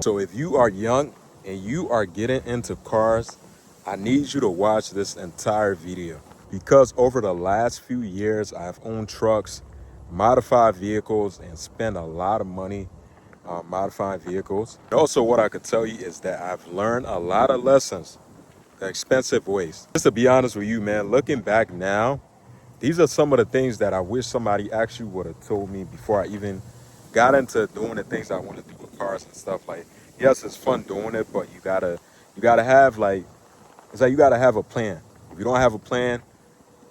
So if you are young and you are getting into cars, I need you to watch this entire video because over the last few years, I've owned trucks, modified vehicles, and spent a lot of money modifying vehicles. Also, what I could tell you is that I've learned a lot of lessons the expensive ways. Just to be honest with you, man, looking back now, these are some of the things that I wish somebody actually would have told me before I even got into doing the things I want to do with cars and stuff. Like, yes, it's fun doing it, but you gotta have like, it's like you gotta have a plan. If you don't have a plan,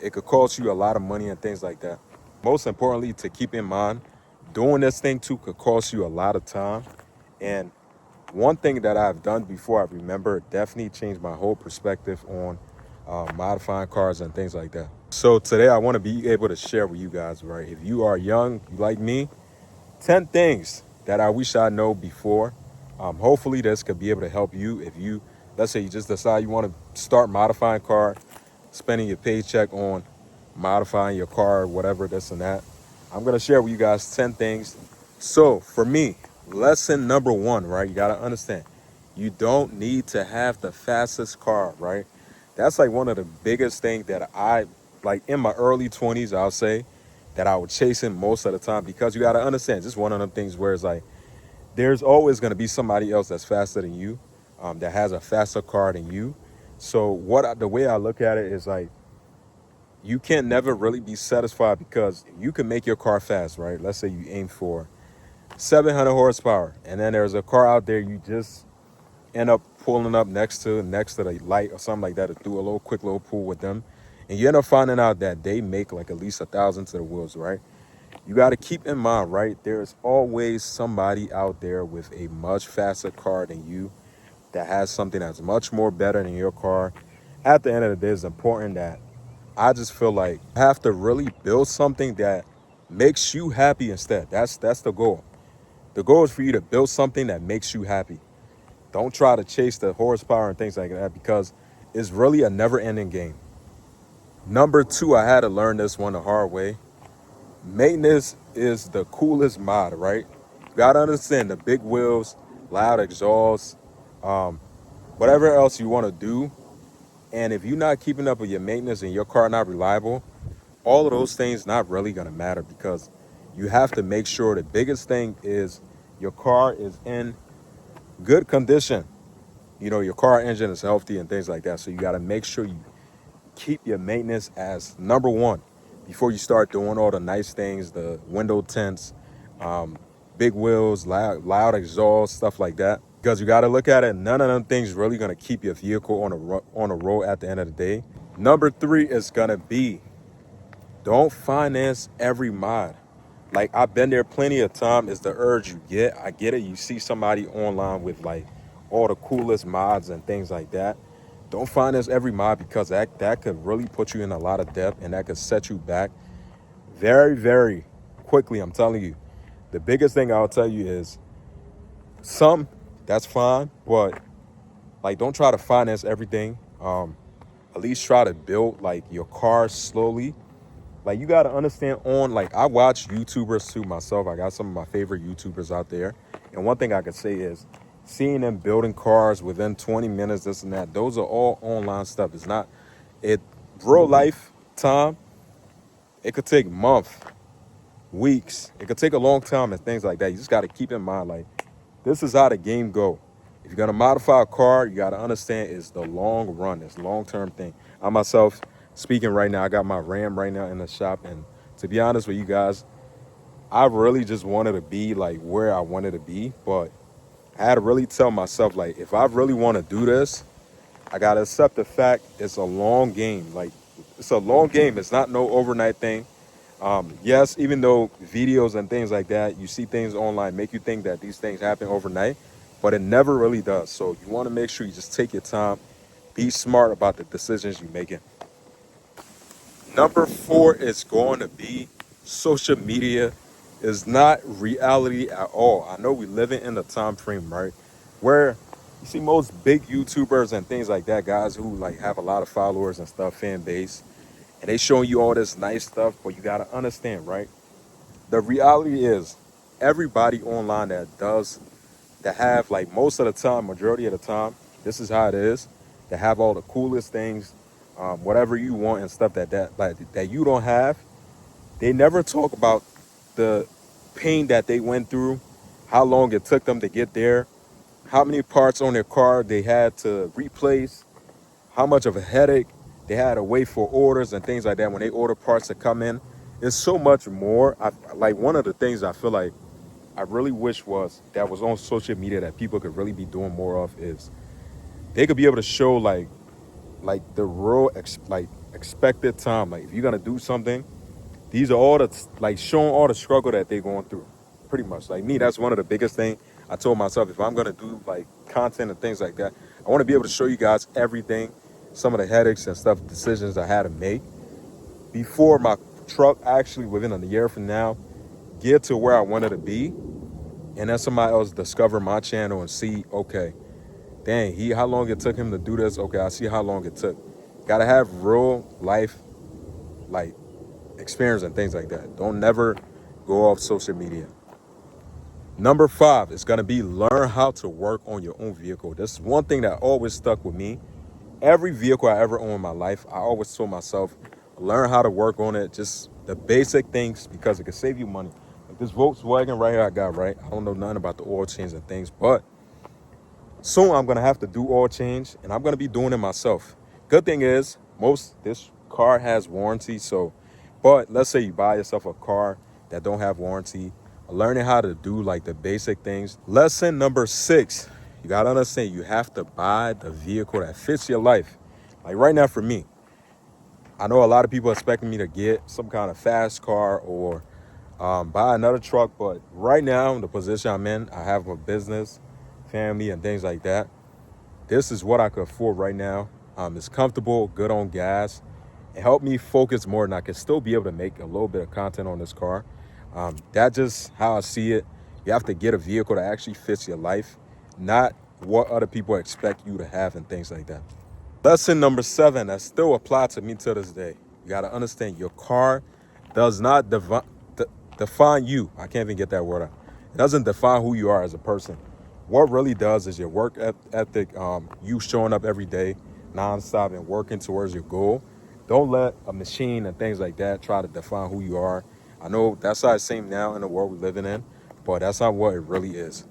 it could cost you a lot of money and things like that. Most importantly, to keep in mind, doing this thing too could cost you a lot of time. And one thing that I've done before, I remember, definitely changed my whole perspective on modifying cars and things like that. So today I want to be able to share with you guys, right? If you are young, you like me, 10 things that I wish I know before. Hopefully this could be able to help you if you, let's say you just decide you want to start modifying a car, spending your paycheck on modifying your car, whatever, this and that. I'm going to share with you guys 10 things. So for me, lesson number one, right? You got to understand, you don't need to have the fastest car, right? That's like one of the biggest things that I, like in my early 20s, I'll say, that I was chasing most of the time, because you got to understand, just one of them things where it's like, there's always going to be somebody else that's faster than you, that has a faster car than you. So the way I look at it is like, you can never really be satisfied, because you can make your car fast, right? Let's say you aim for 700 horsepower, and then there's a car out there you just end up pulling up next to the light or something like that, to do a quick little pull with them, and you end up finding out that they make like at least 1,000 to the wheels, right? You got to keep in mind, right? There's always somebody out there with a much faster car than you, that has something that's much more better than your car. At the end of the day, it's important that I just feel like you have to really build something that makes you happy instead. That's the goal. The goal is for you to build something that makes you happy. Don't try to chase the horsepower and things like that, because it's really a never-ending game. Number two, I had to learn this one the hard way. Maintenance is the coolest mod, right? You gotta understand the big wheels, loud exhaust, whatever else you want to do. And if you're not keeping up with your maintenance and your car not reliable, all of those things not really gonna matter, because you have to make sure the biggest thing is your car is in good condition. You know, your car engine is healthy and things like that. So you got to make sure you keep your maintenance as number one before you start doing all the nice things, the window tints, big wheels, loud exhaust, stuff like that. Because you got to look at it, none of them things really going to keep your vehicle on a road at the end of the day. Number three is going to be, don't finance every mod. Like, I've been there plenty of time. It's the urge you get. I get it. You see somebody online with like all the coolest mods and things like that. Don't finance every mod, because that could really put you in a lot of debt, and that could set you back very, very quickly. I'm telling you. The biggest thing I'll tell you is, that's fine, but like, don't try to finance everything. At least try to build like your car slowly. Like, you got to understand, like, I watch YouTubers too myself. I got some of my favorite YouTubers out there. And one thing I could say is, seeing them building cars within 20 minutes, this and that, those are all online stuff. It's not, real life time, it could take months, weeks. It could take a long time and things like that. You just got to keep in mind, like, this is how the game go. If you're going to modify a car, you got to understand it's the long run. It's long-term thing. I myself, speaking right now, I got my Ram right now in the shop, and to be honest with you guys, I really just wanted to be like where I wanted to be, but I had to really tell myself, like, if I really want to do this, I got to accept the fact it's a long game. Like, it's a long game. It's not no overnight thing. Yes, even though videos and things like that, you see things online, make you think that these things happen overnight, but it never really does. So you want to make sure you just take your time, be smart about the decisions you're making. Number four is going to be, social media is not reality at all. I know we living in a time frame, right, where you see most big YouTubers and things like that, guys who like have a lot of followers and stuff, fan base, and they showing you all this nice stuff, but you got to understand, right? The reality is, everybody online that does that have, like, most of the time, majority of the time, this is how it is. That have all the coolest things, whatever you want and stuff that you don't have. They never talk about the pain that they went through, how long it took them to get there, how many parts on their car they had to replace, how much of a headache they had to wait for orders and things like that when they order parts to come in. It's so much more. Like, one of the things I feel like I really wish that was on social media that people could really be doing more of is they could be able to show like the real expected time. Like, if you're gonna do something, these are all the, like, showing all the struggle that they're going through. Pretty much, like me, that's one of the biggest things I told myself. If I'm gonna do like content and things like that, I want to be able to show you guys everything, some of the headaches and stuff, decisions I had to make before my truck actually within a year from now get to where I wanted to be, and then somebody else discover my channel and see, okay, dang, how long it took him to do this. Okay, I see how long it took. Gotta have real life, like, experience and things like that. Don't never go off social media. Number 5 is gonna be learn how to work on your own vehicle. This is one thing that always stuck with me. Every vehicle I ever owned in my life, I always told myself, learn how to work on it. Just the basic things, because it can save you money. Like this Volkswagen right here I got, right? I don't know nothing about the oil change and things, but soon I'm gonna have to do oil change, and I'm gonna be doing it myself. Good thing is, this car has warranty, so, but let's say you buy yourself a car that don't have warranty, learning how to do like the basic things. Lesson number 6, you gotta understand, you have to buy the vehicle that fits your life. Like right now for me, I know a lot of people expecting me to get some kind of fast car or buy another truck, but right now, the position I'm in, I have a business, family, and things like that. This is what I could afford right now. It's comfortable, good on gas. It helped me focus more, and I can still be able to make a little bit of content on this car. That's just how I see it. You have to get a vehicle that actually fits your life, not what other people expect you to have and things like that. Lesson number 7 that still applies to me to this day. You got to understand, your car does not define you. I can't even get that word out. It doesn't define who you are as a person. What really does is your work ethic, you showing up every day, nonstop, and working towards your goal. Don't let a machine and things like that try to define who you are. I know that's how it seems now in the world we're living in, but that's not what it really is.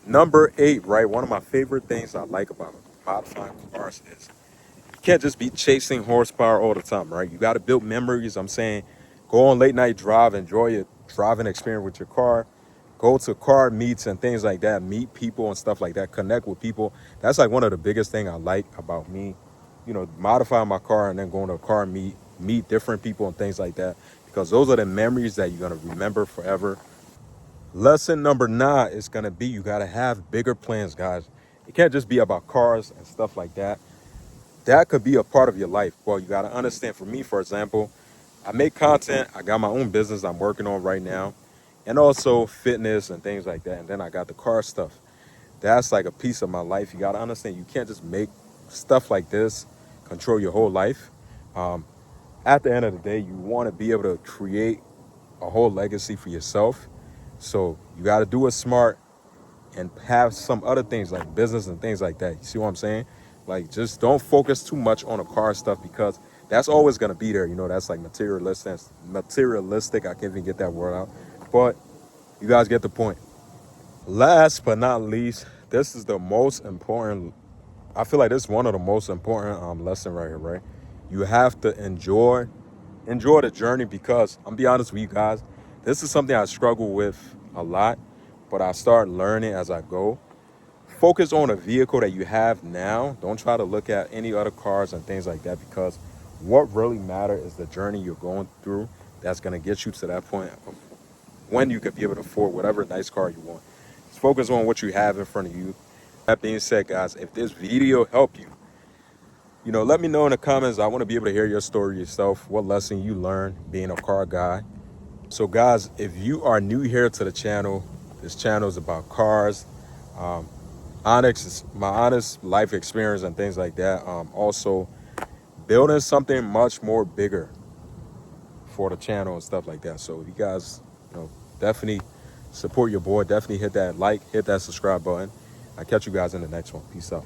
Number 8, right? One of my favorite things I like about modifying cars is you can't just be chasing horsepower all the time, right? You got to build memories. I'm saying go on late night drive, enjoy your driving experience with your car, go to car meets and things like that, meet people and stuff like that, connect with people. That's like one of the biggest things I like about me, modifying my car and then going to a car meet different people and things like that, because those are the memories that you're going to remember forever. Lesson number 9 is going to be, you got to have bigger plans, guys. It can't just be about cars and stuff like that. That could be a part of your life. Well, you got to understand, for me, for example, I make content. I got my own business I'm working on right now, and also fitness and things like that. And then I got the car stuff. That's like a piece of my life. You got to understand, you can't just make stuff like this control your whole life. At the end of the day, you want to be able to create a whole legacy for yourself. So you got to do it smart and have some other things like business and things like that. You see what I'm saying? Like, just don't focus too much on the car stuff, because that's always going to be there. That's like materialistic. I can't even get that word out, but you guys get the point. Last but not least, this is the most important. I feel like this is one of the most important lesson right here, right? You have to enjoy the journey, because I'm be honest with you guys, this is something I struggle with a lot, but I start learning as I go. Focus on a vehicle that you have now. Don't try to look at any other cars and things like that, because what really matters is the journey you're going through. That's going to get you to that point of when you could be able to afford whatever nice car you want. Just focus on what you have in front of you. That being said, guys, if this video helped you, let me know in the comments. I want to be able to hear your story yourself, what lesson you learned being a car guy. So guys, if you are new here to the channel, this channel is about cars, my honest life experience and things like that. Also building something much more bigger for the channel and stuff like that. So if you guys, definitely Support your boy. Definitely hit that like, hit that subscribe button. I'll catch you guys in the next one. Peace out.